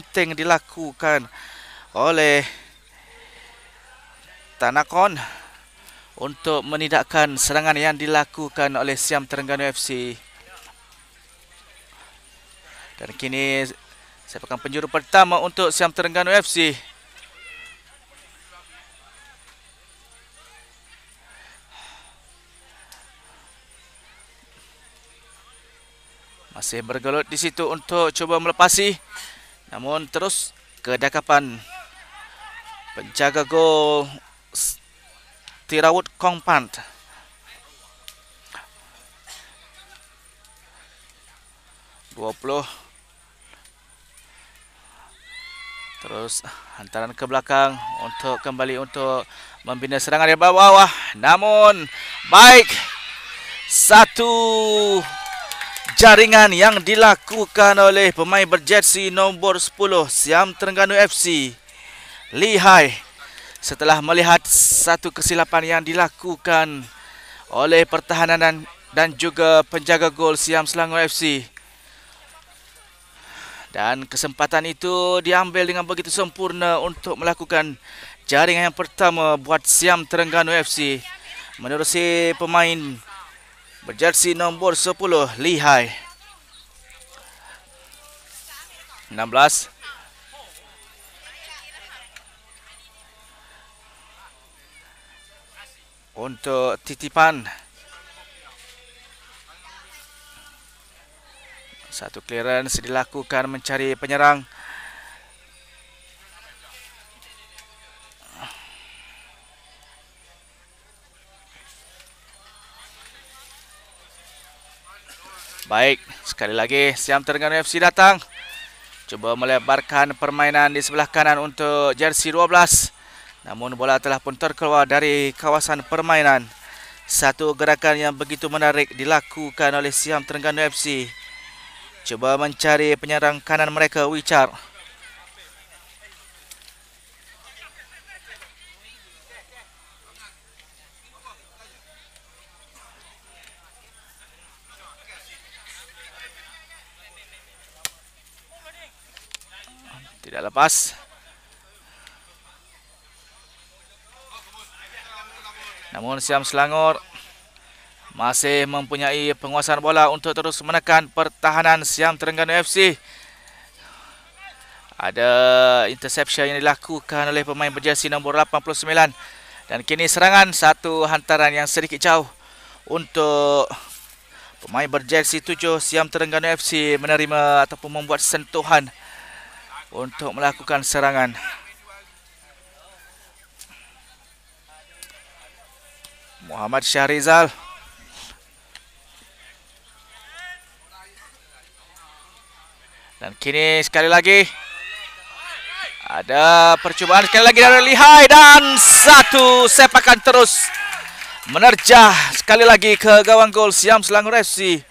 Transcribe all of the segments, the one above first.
penting dilakukan oleh Tanakon untuk menidakkan serangan yang dilakukan oleh Siam Terengganu FC. Dan kini sepakan penjuru pertama untuk Siam Terengganu FC. Masih bergelut di situ untuk cuba melepasi. Namun terus kedekapan penjaga gol Tirawut Kongpant. Terus hantaran ke belakang untuk kembali untuk membina serangan dari bawah. Namun baik, satu jaringan yang dilakukan oleh pemain berjersey nombor 10 Siam Terengganu FC, Lihai, setelah melihat satu kesilapan yang dilakukan oleh pertahanan dan juga penjaga gol Siam Selangor FC. Dan kesempatan itu diambil dengan begitu sempurna untuk melakukan jaringan yang pertama buat Siam Terengganu FC menerusi pemain berjersey nombor 10 Lihai. 16. Untuk titipan. Satu clearance dilakukan mencari penyerang. Baik, sekali lagi Siam Terengganu FC datang. Cuba melebarkan permainan di sebelah kanan untuk jersey 12. Namun bola telah pun terkeluar dari kawasan permainan. Satu gerakan yang begitu menarik dilakukan oleh Siam Terengganu FC. Cuba mencari penyerang kanan mereka, Wichar. Tidak lepas. Namun Siam Selangor masih mempunyai penguasaan bola untuk terus menekan pertahanan Siam Terengganu FC. Ada interception yang dilakukan oleh pemain berjersey nombor 89. Dan kini serangan, satu hantaran yang sedikit jauh untuk pemain berjersey 7 Siam Terengganu FC menerima ataupun membuat sentuhan untuk melakukan serangan. Muhammad Syahrizal. Dan kini sekali lagi ada percubaan sekali lagi dari Lihai. Dan satu sepakan terus menerjah sekali lagi ke gawang gol Siam Selangor FC.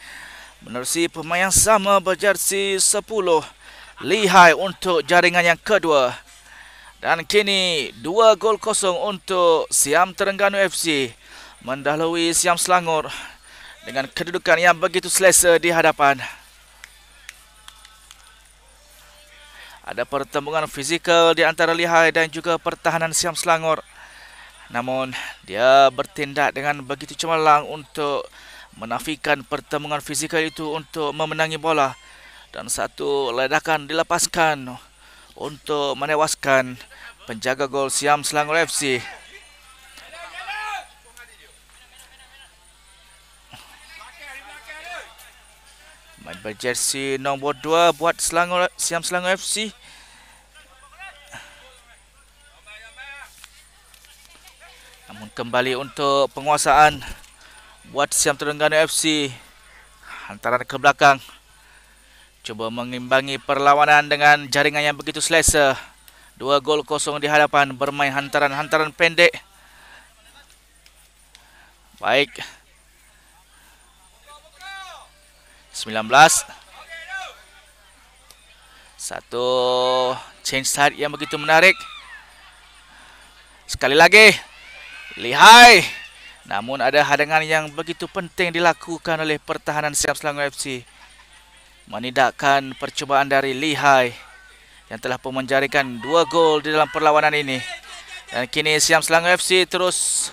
Menerusi pemain yang sama berjersey 10 Lihai untuk jaringan yang kedua. Dan kini 2-0 untuk Siam Terengganu FC mendahului Siam Selangor dengan kedudukan yang begitu selesa di hadapan. Ada pertembungan fizikal di antara Lihai dan juga pertahanan Siam Selangor. Namun dia bertindak dengan begitu cemerlang untuk menafikan pertembungan fizikal itu untuk memenangi bola. Dan satu ledakan dilepaskan untuk menewaskan penjaga gol Siam Selangor FC. Main berjersey nombor 2 buat Siam Selangor FC. Namun kembali untuk penguasaan buat Siam Terengganu FC. Hantaran ke belakang. Cuba mengimbangi perlawanan dengan jaringan yang begitu selesa. 2-0 di hadapan, bermain hantaran-hantaran pendek. Baik. 19. Satu change side yang begitu menarik. Sekali lagi Lihai. Namun ada hadangan yang begitu penting dilakukan oleh pertahanan Siam Selangor FC. Menidakkan percubaan dari Lihai yang telah pun menjaringkan 2 gol di dalam perlawanan ini. Dan kini Siam Selangor FC terus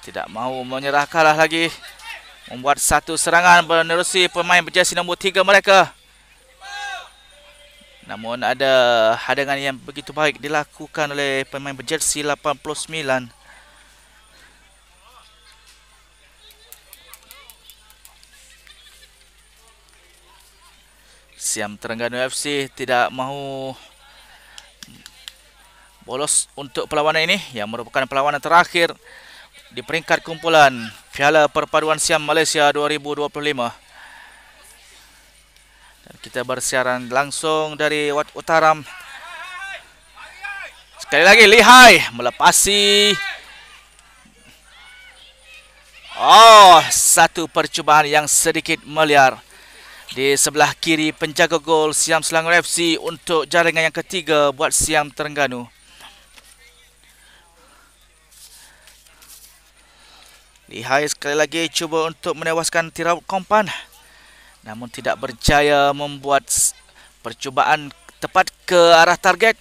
tidak mahu menyerah kalah lagi, membuat satu serangan menerusi pemain berjersey nombor 3 mereka. Namun ada hadangan yang begitu baik dilakukan oleh pemain berjersey 89. Siam Terengganu FC tidak mahu bolos untuk perlawanan ini yang merupakan perlawanan terakhir di peringkat kumpulan Piala Perpaduan Siam Malaysia 2025. Dan kita bersiaran langsung dari Wat Utaram. Sekali lagi Lihai melepasi. Satu percubaan yang sedikit meliar di sebelah kiri penjaga gol Siam Selangor FC untuk jaringan yang ketiga buat Siam Terengganu. Lihai sekali lagi cuba untuk menewaskan Tiraut Kompan, namun tidak berjaya membuat percubaan tepat ke arah target.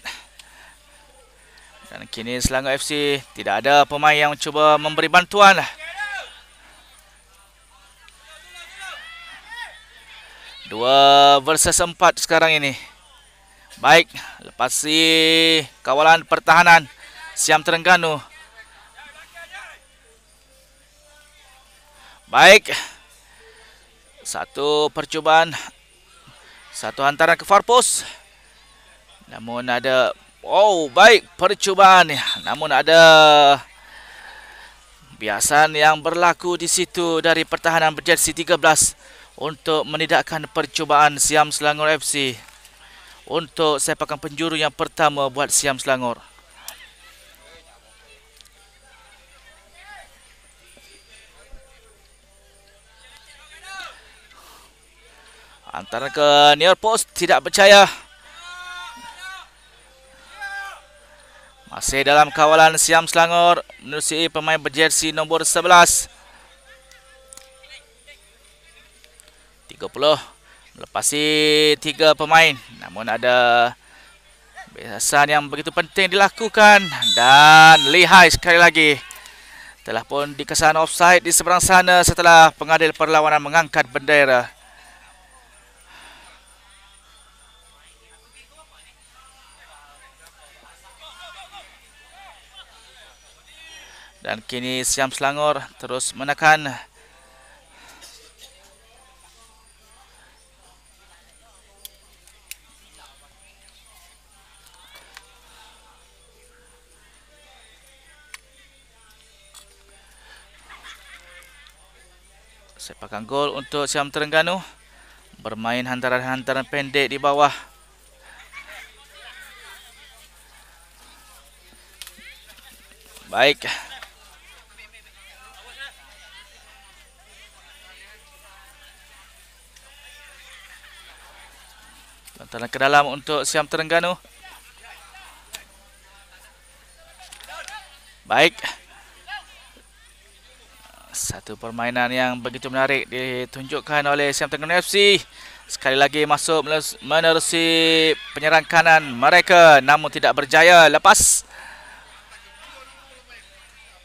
Dan kini Selangor FC tidak ada pemain yang cuba memberi bantuan. 2 versus 4 sekarang ini. Baik, lepasi kawalan pertahanan Siam Terengganu. Baik, satu percubaan, satu hantaran ke far post. Namun ada, baik percubaan, namun ada biasan yang berlaku di situ dari pertahanan berjersey 13 untuk menidakkan percubaan Siam Selangor FC untuk sepakan penjuru yang pertama buat Siam Selangor. Antara ke near post, tidak percaya. Masih dalam kawalan Siam Selangor menerusi pemain berjersey nombor 11. 30 melepasi 3 pemain, namun ada biasan yang begitu penting dilakukan. Dan Lihai sekali lagi telah pun dikesan offside di seberang sana setelah pengadil perlawanan mengangkat bendera. Dan kini Siam Selangor terus menekan. Sepakan gol untuk Siam Terengganu. Bermain hantaran-hantaran pendek di bawah. Baik. Hantaran ke dalam untuk Siam Terengganu. Baik. Satu permainan yang begitu menarik ditunjukkan oleh Siam Terengganu FC. Sekali lagi masuk menerusi penyerang kanan mereka, namun tidak berjaya. Lepas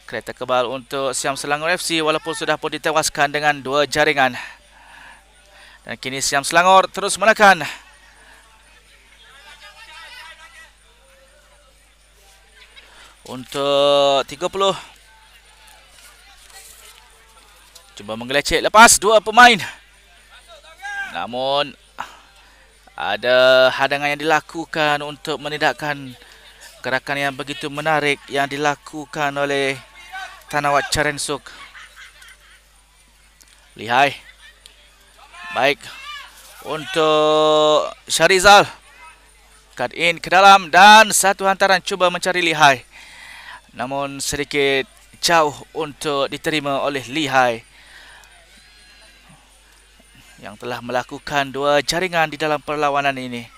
kereta kebal untuk Siam Selangor FC walaupun sudah pun ditewaskan dengan 2 jaringan. Dan kini Siam Selangor terus menekan. Untuk 30. Cuba menggelecek lepas 2 pemain. Namun ada hadangan yang dilakukan untuk menidakkan gerakan yang begitu menarik yang dilakukan oleh Tanawat Carensuk. Lihai. Baik. Untuk Syarizal. Cut in ke dalam dan satu hantaran cuba mencari Lihai. Namun sedikit jauh untuk diterima oleh Lihai yang telah melakukan 2 jaringan di dalam perlawanan ini.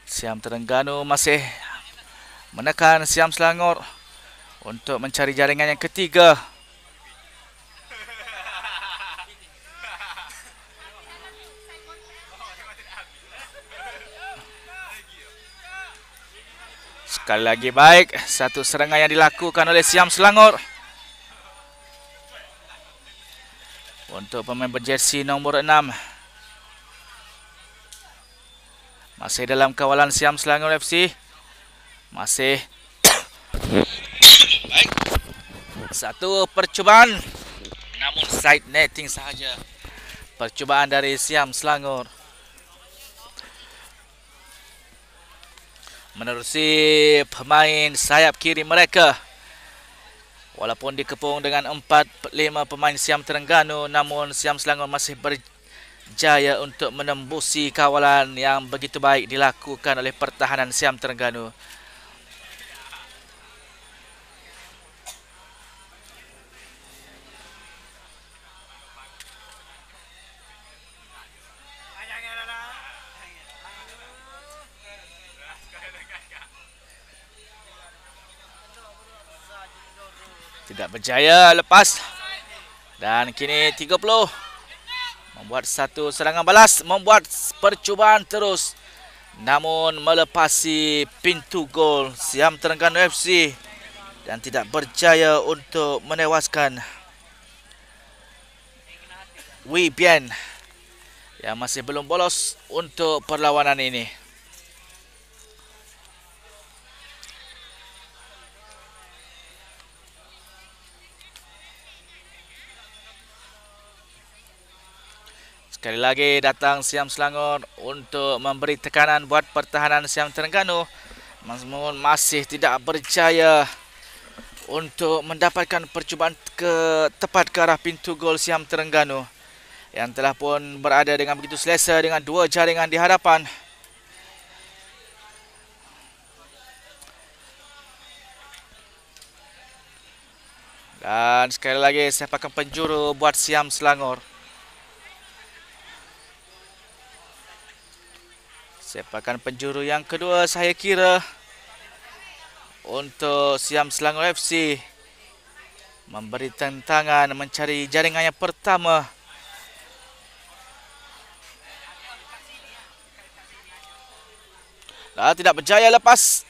Siam Terengganu masih menekan Siam Selangor untuk mencari jaringan yang ketiga. Sekali lagi baik, satu serangan yang dilakukan oleh Siam Selangor. Untuk pemain berjersey nombor 6. Masih dalam kawalan Siam Selangor FC. Masih baik. Satu percubaan, namun side netting sahaja. Percubaan dari Siam Selangor. Menerusi pemain sayap kiri mereka. Walaupun dikepung dengan 4-5 pemain Siam Terengganu, namun Siam Selangor masih berjaya untuk menembusi kawalan yang begitu baik dilakukan oleh pertahanan Siam Terengganu. Tidak berjaya lepas. Dan kini 30. Membuat satu serangan balas. Membuat percubaan terus. Namun melepasi pintu gol Siam Terengganu FC. Dan tidak berjaya untuk menewaskan Wee Bien yang masih belum bolos untuk perlawanan ini. Sekali lagi datang Siam Selangor untuk memberi tekanan buat pertahanan Siam Terengganu. Namun masih tidak berjaya untuk mendapatkan percubaan tepat ke arah pintu gol Siam Terengganu. Yang telah pun berada dengan begitu selesa dengan dua jaringan di hadapan. Dan sekali lagi sepakan penjuru buat Siam Selangor. Sepakan penjuru yang kedua saya kira untuk Siam Selangor FC. Memberi tantangan mencari jaringan yang pertama. Tidak berjaya lepas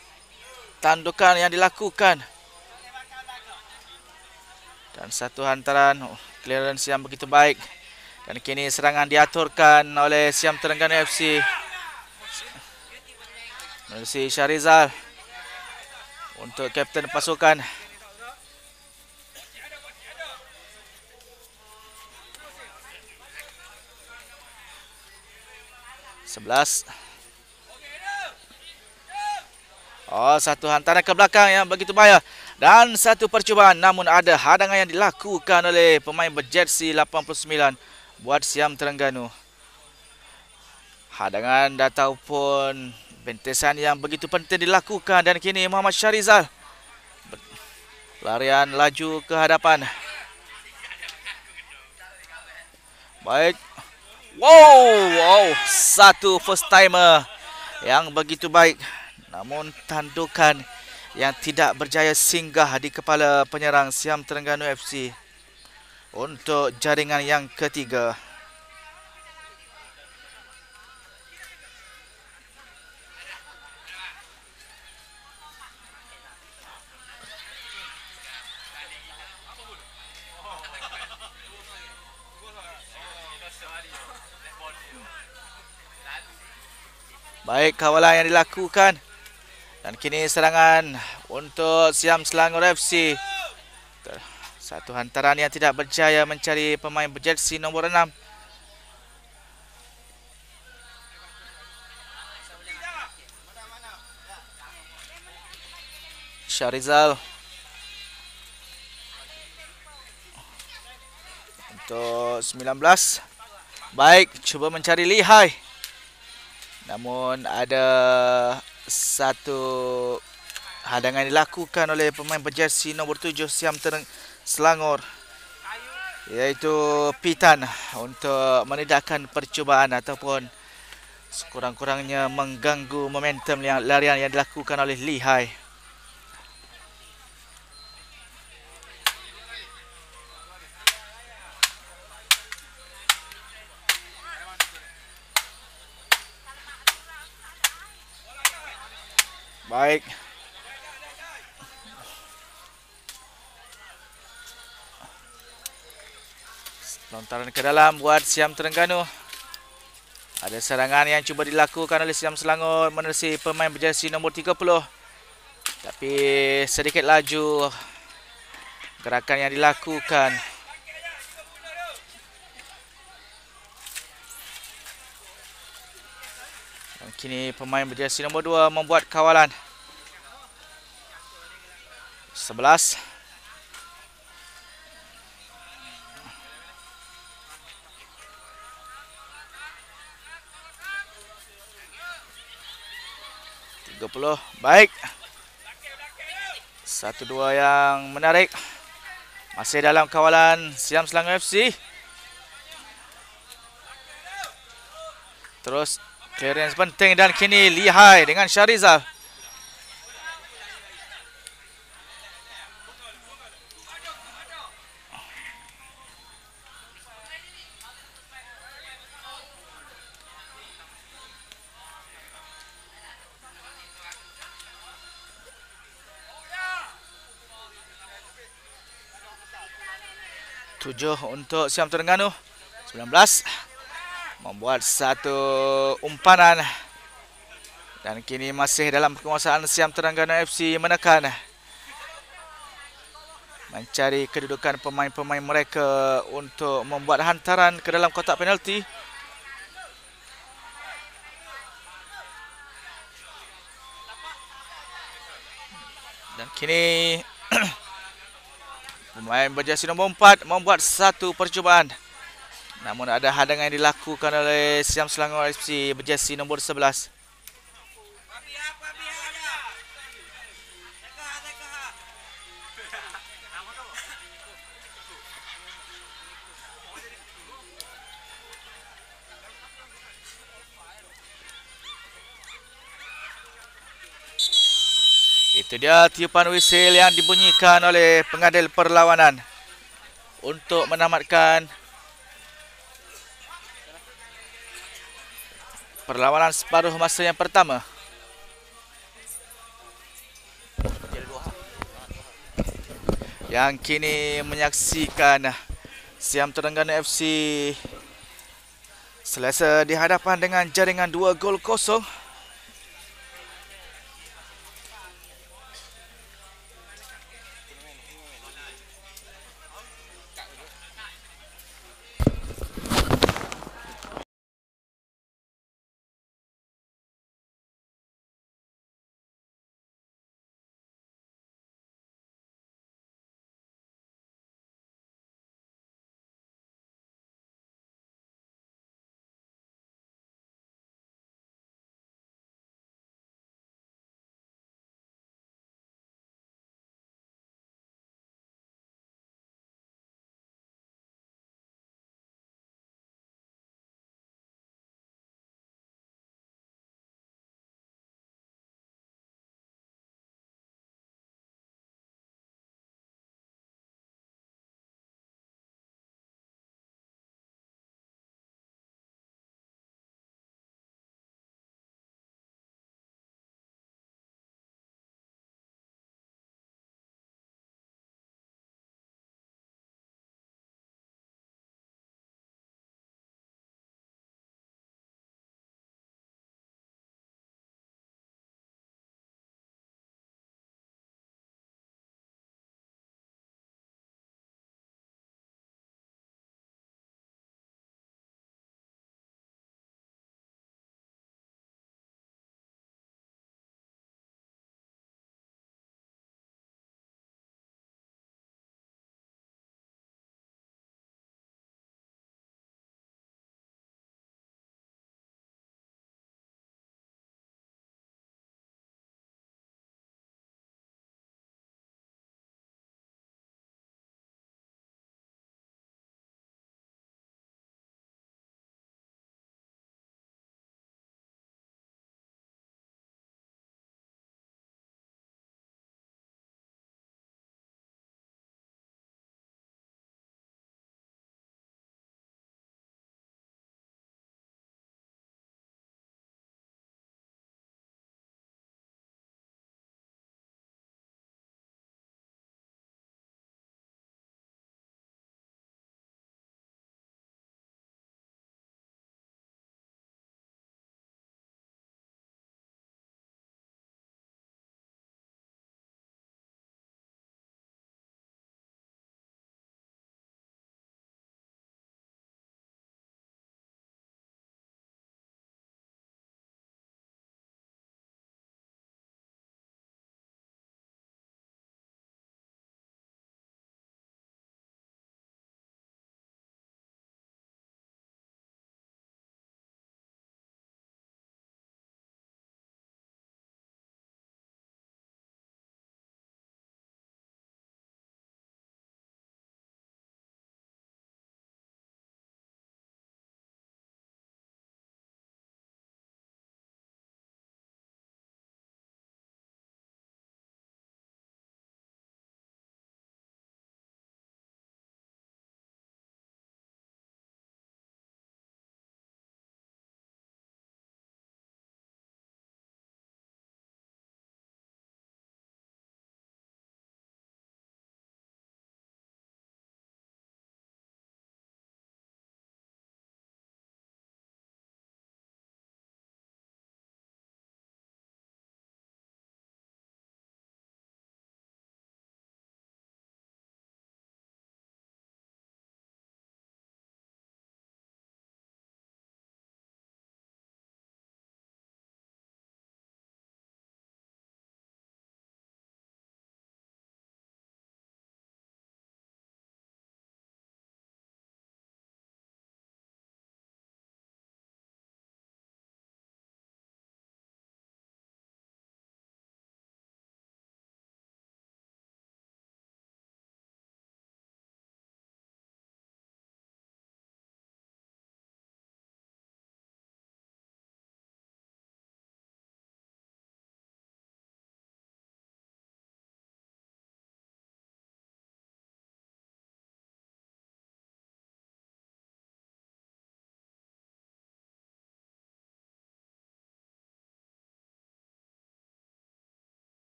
tandukan yang dilakukan. Dan satu hantaran clearance yang begitu baik. Dan kini serangan diaturkan oleh Siam Terengganu FC. Menerusi Syarizal untuk kapten pasukan. Satu hantaran ke belakang yang begitu bahaya. Dan satu percubaan, namun ada hadangan yang dilakukan oleh pemain berjersey 89 buat Siam Terengganu. Hadangan ataupun bentesan yang begitu penting dilakukan. Dan kini Muhammad Syarizal larian laju ke hadapan. Baik. Wow, satu first timer yang begitu baik. Namun tandukan yang tidak berjaya singgah di kepala penyerang Siam Terengganu FC untuk jaringan yang ketiga. Baik kawalan yang dilakukan. Dan kini serangan untuk Siam Selangor FC. Satu hantaran yang tidak berjaya mencari pemain berjersey nombor 6. Syarizal untuk 19. Baik, cuba mencari Lihai. Namun ada satu hadangan dilakukan oleh pemain berjersey nombor 7 Siam Selangor, iaitu Pitan, untuk menidakkan percubaan ataupun sekurang-kurangnya mengganggu momentum larian yang dilakukan oleh Lihai. Baik. Lontaran ke dalam buat Siam Terengganu. Ada serangan yang cuba dilakukan oleh Siam Selangor menerusi pemain berjersey nombor 30. Tapi sedikit laju gerakan yang dilakukan. Dan kini pemain berjersey nombor 2 membuat kawalan. 11. Baik. 1-2 yang menarik. Masih dalam kawalan Siam Selangor FC. Terus clearance penting dan kini lihai dengan Syarizal. Tujuh untuk Siam Terengganu. 19. Membuat satu umpanan. Dan kini masih dalam penguasaan Siam Terengganu FC menekan. Mencari kedudukan pemain-pemain mereka untuk membuat hantaran ke dalam kotak penalti. Dan kini pemain berjersey nombor 4 membuat satu percubaan. Namun ada hadangan yang dilakukan oleh Siam Selangor FC berjersey nombor 11. Itu dia tiupan whistle yang dibunyikan oleh pengadil perlawanan untuk menamatkan perlawanan separuh masa yang pertama. Yang kini menyaksikan Siam Terengganu FC selesa di hadapan dengan jaringan 2-0.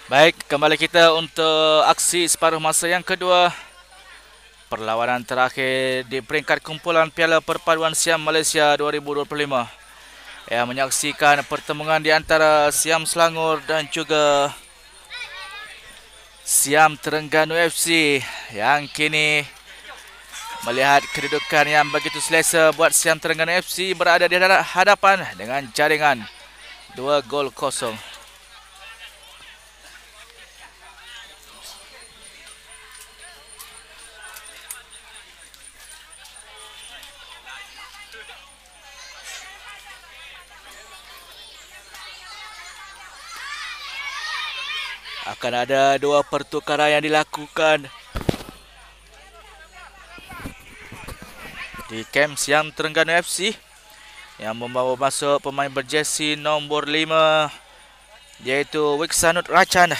Baik, kembali kita untuk aksi separuh masa yang kedua. Perlawanan terakhir di peringkat kumpulan Piala Perpaduan Siam Malaysia 2025. Yang menyaksikan pertemuan di antara Siam Selangor dan juga Siam Terengganu FC yang kini melihat kedudukan yang begitu selesa buat Siam Terengganu FC berada di hadapan dengan jaringan 2-0. Akan ada dua pertukaran yang dilakukan di kem Siam Terengganu FC yang membawa masuk pemain berjersey nombor 5 iaitu Wiksanut Rachan.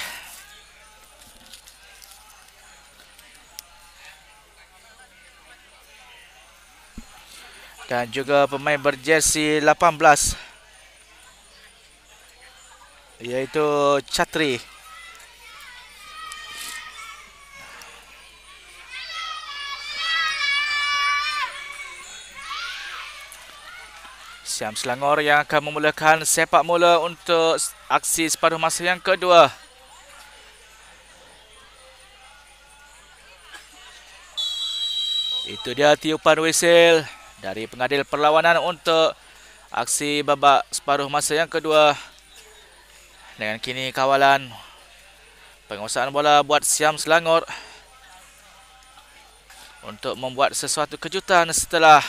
Dan juga pemain berjersey 18 iaitu Chatri. Siam Selangor yang akan memulakan sepak mula untuk aksi separuh masa yang kedua. Itu dia tiupan whistle dari pengadil perlawanan untuk aksi babak separuh masa yang kedua. Dengan kini kawalan penguasaan bola buat Siam Selangor untuk membuat sesuatu kejutan setelah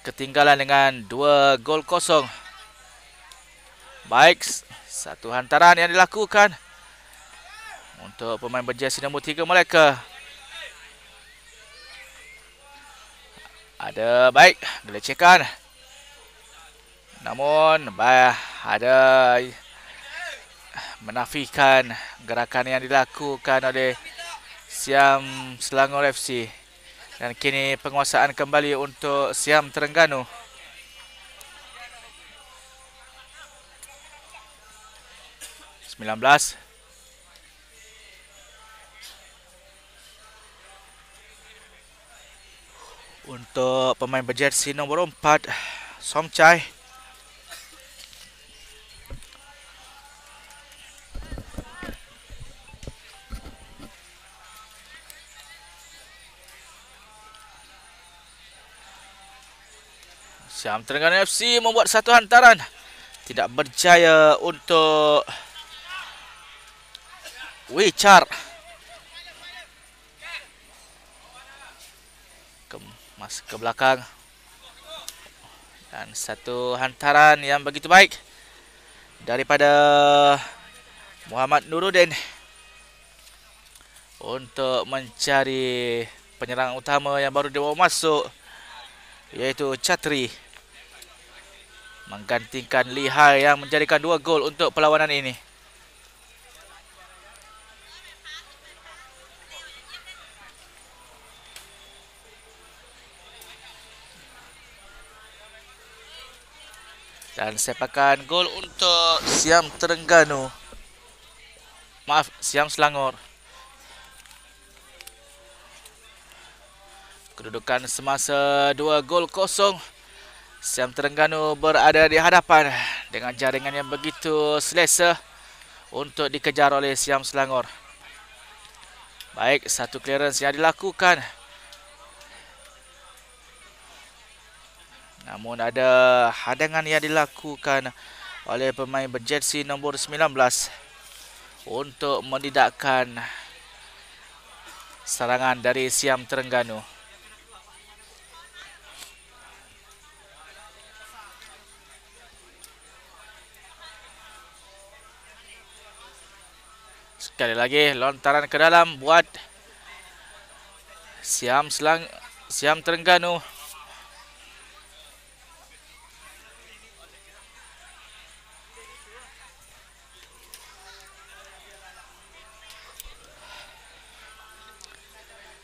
ketinggalan dengan 2-0. Baik, satu hantaran yang dilakukan untuk pemain berjersey nombor 3 mereka. Ada baik gelecekan. Namun ada menafikan gerakan yang dilakukan oleh Siam Selangor FC. Dan kini penguasaan kembali untuk Siam Terengganu. Untuk pemain berjersey nombor 4, Somchai. Siam Terengganu FC membuat satu hantaran. Tidak berjaya untuk Wichar. Masuk ke belakang. Dan satu hantaran yang begitu baik daripada Muhammad Nuruddin untuk mencari penyerang utama yang baru dibawa masuk iaitu Chatri, menggantikan Lihai yang menjadikan 2 gol untuk perlawanan ini. Dan sepakan gol untuk Siam Terengganu. Maaf, Siam Selangor. Kedudukan semasa 2-0. Siam Terengganu berada di hadapan dengan jaringan yang begitu selesa untuk dikejar oleh Siam Selangor. Baik, satu clearance yang dilakukan. Namun ada hadangan yang dilakukan oleh pemain berjersey nombor 19 untuk menidakkan serangan dari Siam Terengganu. Sekali lagi lontaran ke dalam buat Siam Terengganu.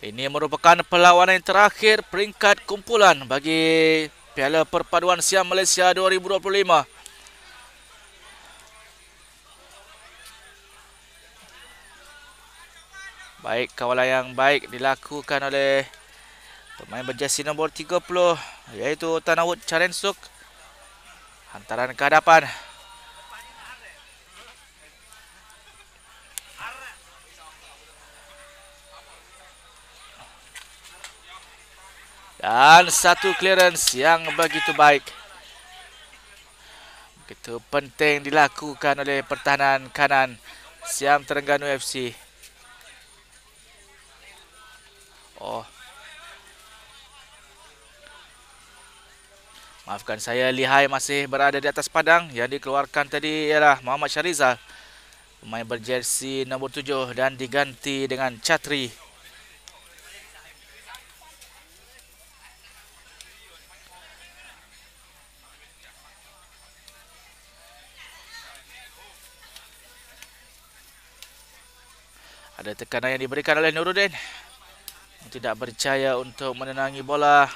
Ini merupakan perlawanan yang terakhir peringkat kumpulan bagi Piala Perpaduan Siam Malaysia 2025. Baik, kawalan yang baik dilakukan oleh pemain berjersey nombor 30 iaitu Tanawut Charensuk. Hantaran ke hadapan. Dan satu clearance yang begitu baik. Begitu penting dilakukan oleh pertahanan kanan Siam Terengganu FC. Maafkan saya, Lihai masih berada di atas padang. Yang dikeluarkan tadi ialah Muhammad Syarizal, pemain berjersey nombor 7, dan diganti dengan Chatri. Ada tekanan yang diberikan oleh Nuruddin. Tidak berjaya untuk menenangi bola.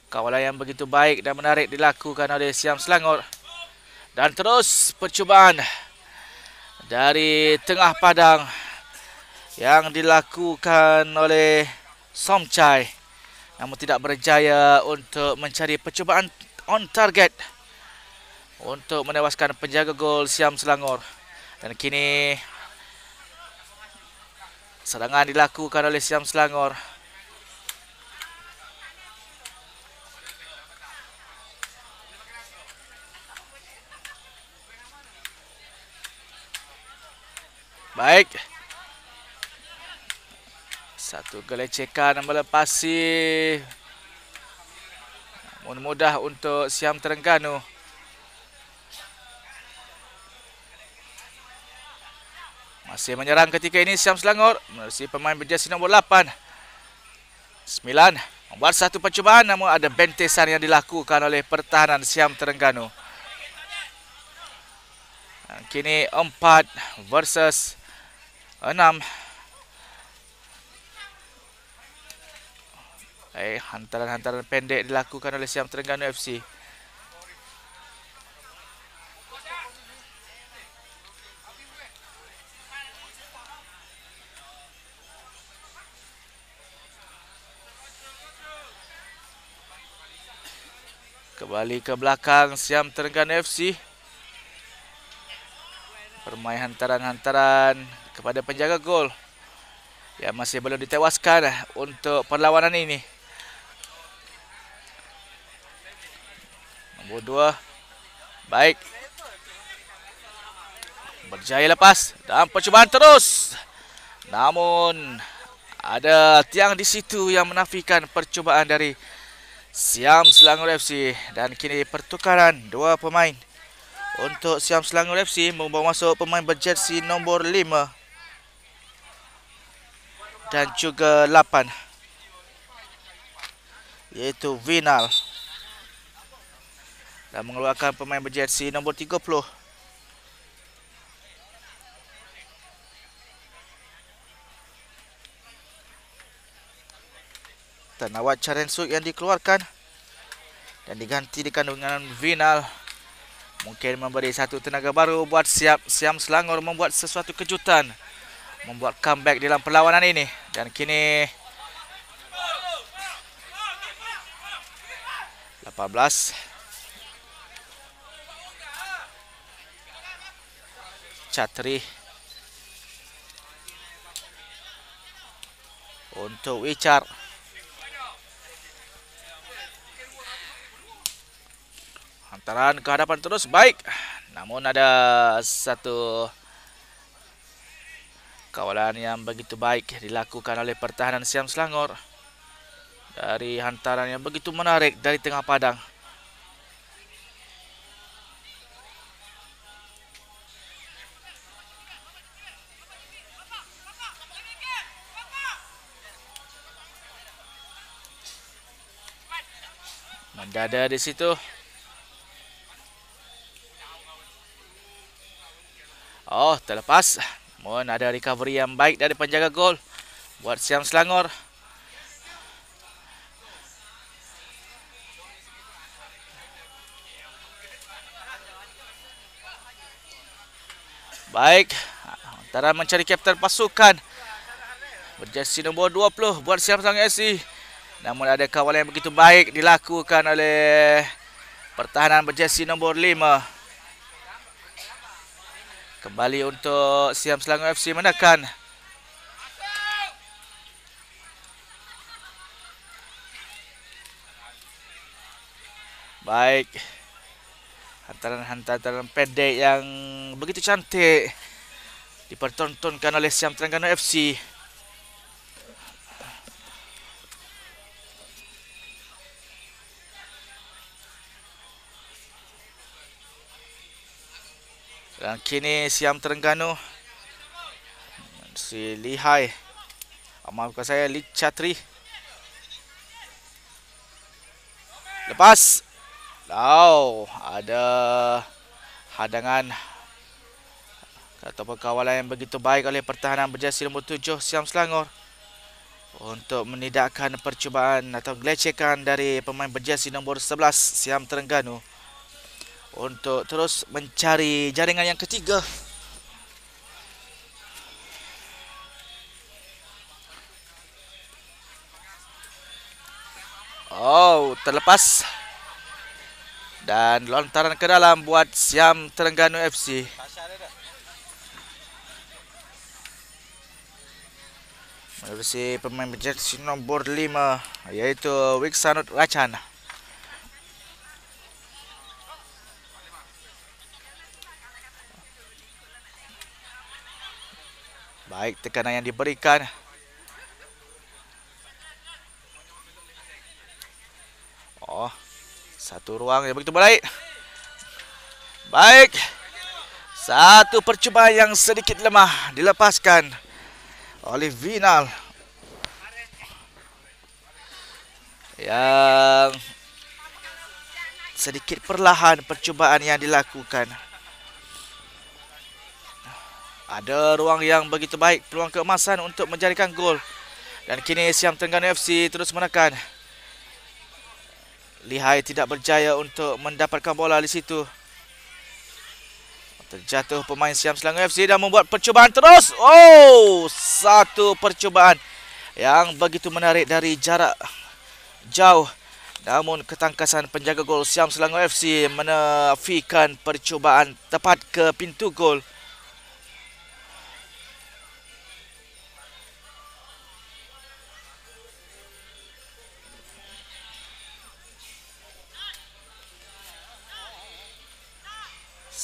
Kawalan yang begitu baik dan menarik dilakukan oleh Siam Selangor. Dan terus percubaan dari tengah padang yang dilakukan oleh Somchai. Namun tidak berjaya untuk mencari percubaan on target untuk menewaskan penjaga gol Siam Selangor. Dan kini serangan dilakukan oleh Siam Selangor. Baik. Satu gelecekan melepasi. Namun mudah untuk Siam Terengganu. Masih menyerang ketika ini Siam Selangor. Melalui pemain berjersey nombor 8. 9. Membuat satu percubaan, namun ada bentesan yang dilakukan oleh pertahanan Siam Terengganu. Dan kini 4 versus 6. Hantaran-hantaran pendek dilakukan oleh Siam Terengganu FC. Kembali ke belakang Siam Terengganu FC. Bermain hantaran-hantaran kepada penjaga gol yang masih belum ditewaskan untuk perlawanan ini. Nombor 2. Baik. Berjaya lepas dan percubaan terus. Namun ada tiang di situ yang menafikan percubaan dari Siam Selangor FC. Dan kini pertukaran 2 pemain untuk Siam Selangor FC, membawa masuk pemain berjersey nombor 5 dan juga 8, iaitu Vinal, dan mengeluarkan pemain berjersey nombor 30. Tanawat Charensuk yang dikeluarkan dan diganti dengan Vinal. Mungkin memberi satu tenaga baru buat Siam Selangor membuat sesuatu kejutan, membuat comeback dalam perlawanan ini. Dan kini 18. Chatri untuk Wichar. Hantaran ke hadapan terus baik. Namun ada satu kawalan yang begitu baik dilakukan oleh pertahanan Siam Selangor. Dari hantaran yang begitu menarik dari tengah padang. Mendada di situ. Oh, terlepas. Mohon ada recovery yang baik dari penjaga gol buat Siam Selangor. Baik, antara mencari kapten pasukan berjersey nombor 20 buat Siam Selangor FC. Namun ada kawalan yang begitu baik dilakukan oleh pertahanan berjersey nombor 5. Kembali untuk Siam Selangor FC menekan. Baik. Hantaran pendek yang begitu cantik dipertontonkan oleh Siam Terengganu FC. Dan kini Siam Terengganu si Lihai, maafkan saya, Lee Chatri. Lepas. Ada hadangan ataupun kawalan yang begitu baik oleh pertahanan berjersey nombor 7 Siam Selangor untuk menidakkan percubaan atau gelecekan dari pemain berjersey nombor 11 Siam Terengganu untuk terus mencari jaringan yang ketiga. Oh, terlepas. Dan lontaran ke dalam buat Siam Terengganu FC. Menerusi pemain berjersey nombor 5 iaitu Wiksanut Racan. Baik tekanan yang diberikan. Oh, satu ruang yang begitu baik. Baik. Satu percubaan yang sedikit lemah dilepaskan oleh Vinal. Yang sedikit perlahan percubaan yang dilakukan. Ada ruang yang begitu baik, peluang keemasan untuk menjadikan gol. Dan kini Siam Terengganu FC terus menekan. Lihai tidak berjaya untuk mendapatkan bola di situ. Terjatuh pemain Siam Selangor FC dan membuat percubaan terus. Oh, satu percubaan yang begitu menarik dari jarak jauh. Namun ketangkasan penjaga gol Siam Selangor FC menafikan percubaan tepat ke pintu gol.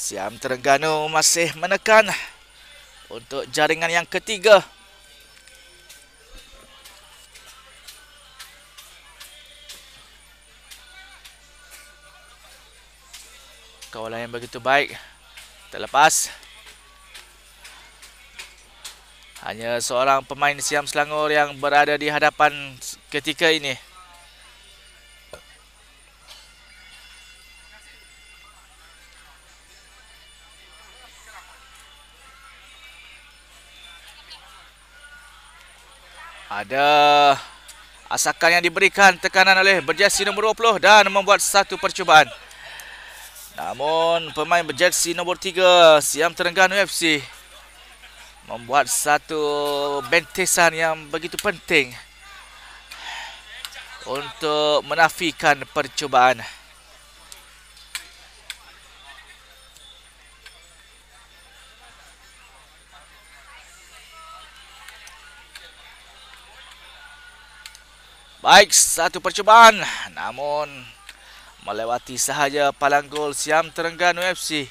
Siam Terengganu masih menekan untuk jaringan yang ketiga. Kawalan yang begitu baik terlepas. Hanya seorang pemain Siam Selangor yang berada di hadapan ketika ini. Ada asakan yang diberikan tekanan oleh berjersey nombor 20 dan membuat satu percubaan. Namun pemain berjersey nombor 3 Siam Terengganu FC membuat satu bentesan yang begitu penting untuk menafikan percubaan. Baik, satu percubaan namun melewati sahaja palang gol Siam Terengganu FC.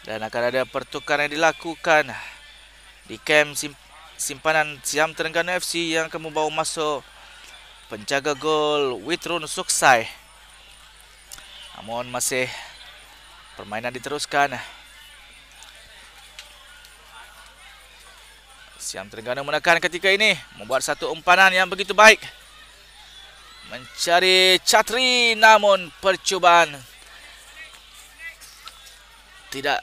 Dan akan ada pertukaran yang dilakukan di kem simpanan Siam Terengganu FC yang akan membawa masuk penjaga gol Witrun Suksai. Namun masih permainan diteruskan. Siam Terengganu menekan ketika ini, membuat satu umpanan yang begitu baik. Mencari Chatri, namun percubaan tidak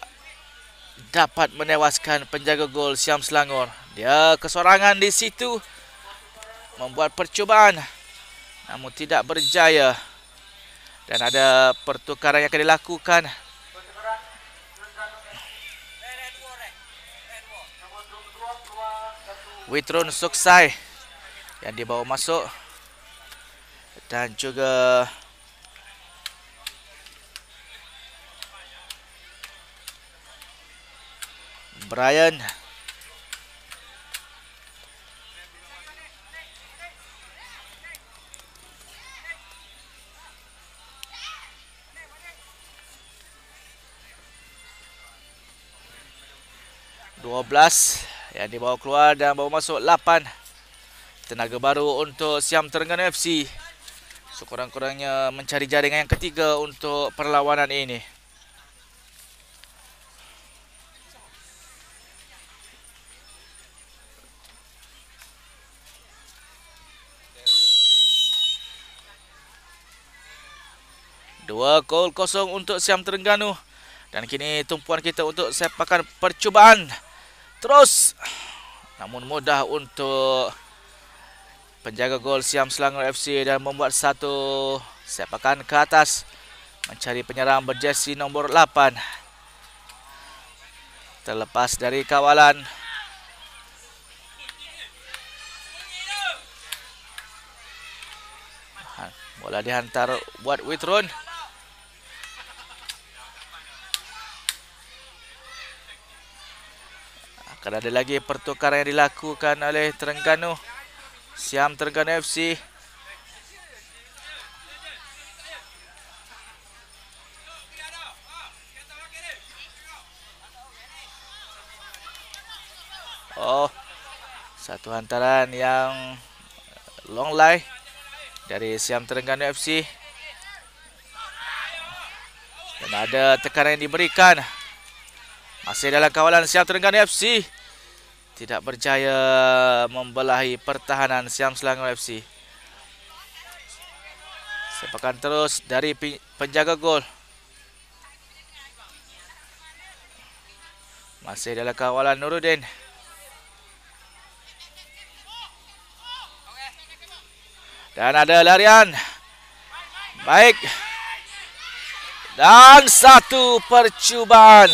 dapat menewaskan penjaga gol Siam Selangor. Dia kesorangan di situ, membuat percubaan namun tidak berjaya. Dan ada pertukaran yang akan dilakukan. Witrun Suksai yang dibawa masuk, dan juga Brian. Yang dibawa keluar dan bawa masuk 8. Tenaga baru untuk Siam Terengganu FC. Sekurang-kurangnya mencari jaringan yang ketiga untuk perlawanan ini. Dua gol kosong untuk Siam Terengganu. Dan kini tumpuan kita untuk sepakan percubaan. Terus, namun mudah untuk penjaga gol Siam Selangor FC dan membuat satu sepakan ke atas. Mencari penyerang berjersey nombor 8. Terlepas dari kawalan. Bola dihantar buat Witrun. Akan ada lagi pertukaran yang dilakukan oleh Terengganu. Siam Terengganu FC. Oh, satu hantaran yang long lie dari Siam Terengganu FC. Dan ada tekanan yang diberikan. Masih dalam kawalan Siam Terengganu FC. Tidak berjaya membelahi pertahanan Siam Selangor FC. Sepakan terus dari penjaga gol. Masih dalam kawalan Nuruddin. Dan ada larian. Baik. Dan satu percubaan.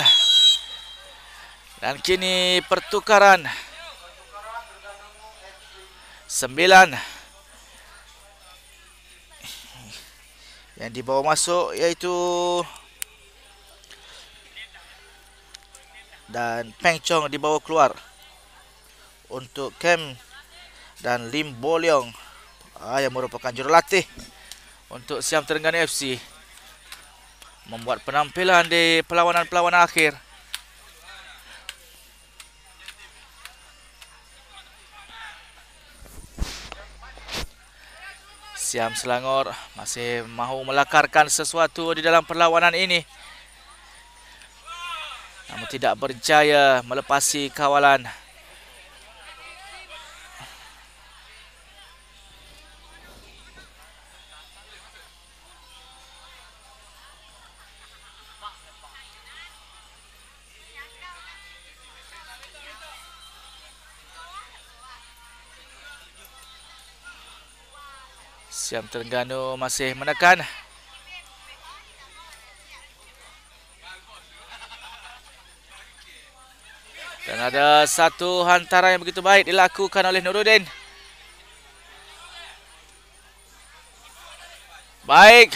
Dan kini pertukaran 9 yang dibawa masuk, iaitu dan Peng Chong dibawa keluar untuk Kem dan Lim Bo Leong yang merupakan jurulatih untuk Siam Terengganu FC, membuat penampilan di perlawanan-perlawanan akhir. Siam Selangor masih mahu melakarkan sesuatu di dalam perlawanan ini, namun tidak berjaya melepasi kawalan. Siam Terengganu masih menekan. Dan ada satu hantaran yang begitu baik dilakukan oleh Nuruddin. Baik.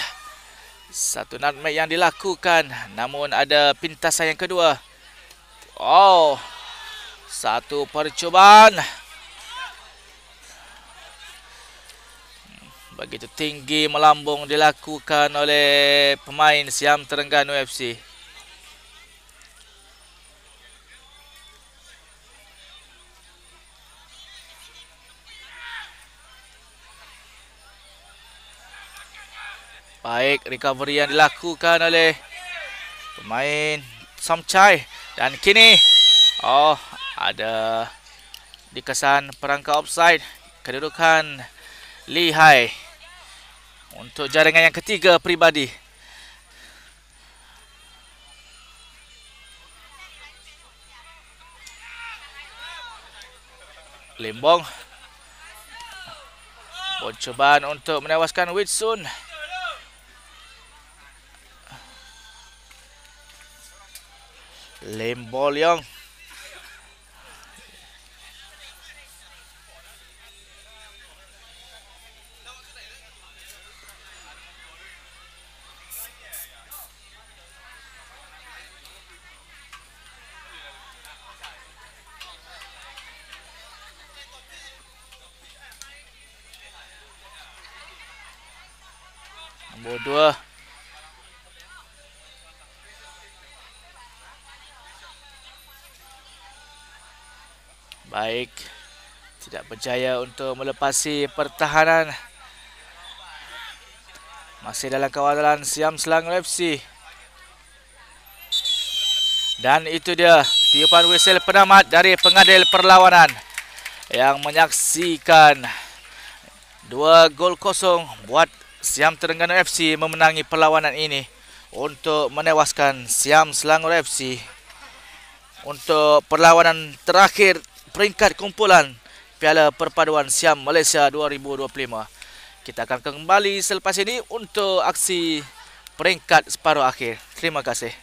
Satu nutmeg yang dilakukan, namun ada pintasan yang kedua. Oh. Satu percubaan. Begitu tinggi melambung dilakukan oleh pemain Siam Terengganu FC. Baik, recovery yang dilakukan oleh pemain Somchai. Dan kini, ada dikesan perangkap offside. Kedudukan lihai untuk jaringan yang ketiga peribadi. Limbong. Percubaan untuk menewaskan Whitsun. Lim Bo Leong. Nombor 2. Baik. Tidak berjaya untuk melepasi pertahanan. Masih dalam kawalan Siam Selangor FC. Dan itu dia tiupan whistle penamat dari pengadil perlawanan yang menyaksikan 2-0 buat Siam Terengganu FC memenangi perlawanan ini untuk menewaskan Siam Selangor FC untuk perlawanan terakhir peringkat kumpulan Piala Perpaduan Siam Malaysia 2025. Kita akan kembali selepas ini untuk aksi peringkat separuh akhir. Terima kasih.